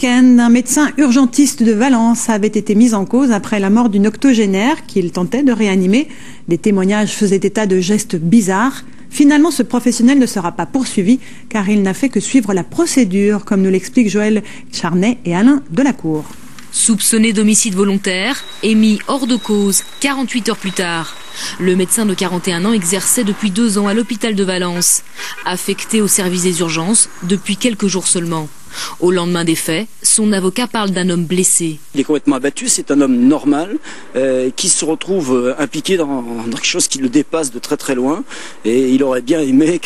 week-end, un médecin urgentiste de Valence avait été mis en cause après la mort d'une octogénaire qu'il tentait de réanimer. Des témoignages faisaient état de gestes bizarres. Finalement, ce professionnel ne sera pas poursuivi car il n'a fait que suivre la procédure, comme nous l'expliquent Joël Charnet et Alain Delacour. Soupçonné d'homicide volontaire et mis hors de cause 48 heures plus tard. Le médecin de 41 ans exerçait depuis 2 ans à l'hôpital de Valence, affecté au service des urgences depuis quelques jours seulement. Au lendemain des faits, son avocat parle d'un homme blessé. Il est complètement abattu, c'est un homme normal qui se retrouve impliqué dans quelque chose qui le dépasse de très très loin et il aurait bien aimé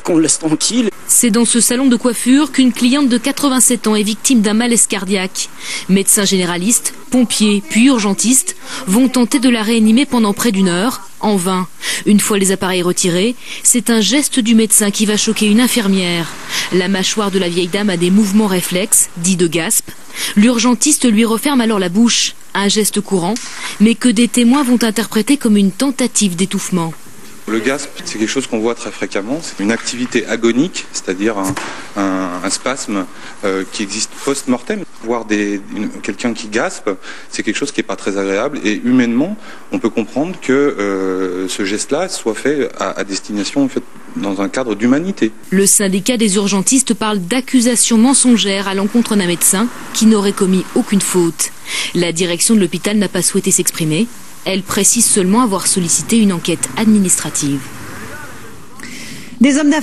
qu'on le laisse tranquille. C'est dans ce salon de coiffure qu'une cliente de 87 ans est victime d'un malaise cardiaque. Médecin généraliste, pompiers puis urgentistes vont tenter de la réanimer pendant près d'1 heure, en vain. Une fois les appareils retirés, c'est un geste du médecin qui va choquer une infirmière. La mâchoire de la vieille dame a des mouvements réflexes, dits de gasp. L'urgentiste lui referme alors la bouche, un geste courant, mais que des témoins vont interpréter comme une tentative d'étouffement. Le gasp, c'est quelque chose qu'on voit très fréquemment. C'est une activité agonique, c'est-à-dire un spasme qui existe post-mortem. Voir quelqu'un qui gaspe, c'est quelque chose qui n'est pas très agréable. Et humainement, on peut comprendre que ce geste-là soit fait à destination, en fait, dans un cadre d'humanité. Le syndicat des urgentistes parle d'accusations mensongères à l'encontre d'un médecin qui n'aurait commis aucune faute. La direction de l'hôpital n'a pas souhaité s'exprimer. Elle précise seulement avoir sollicité une enquête administrative. Des hommes d'affaires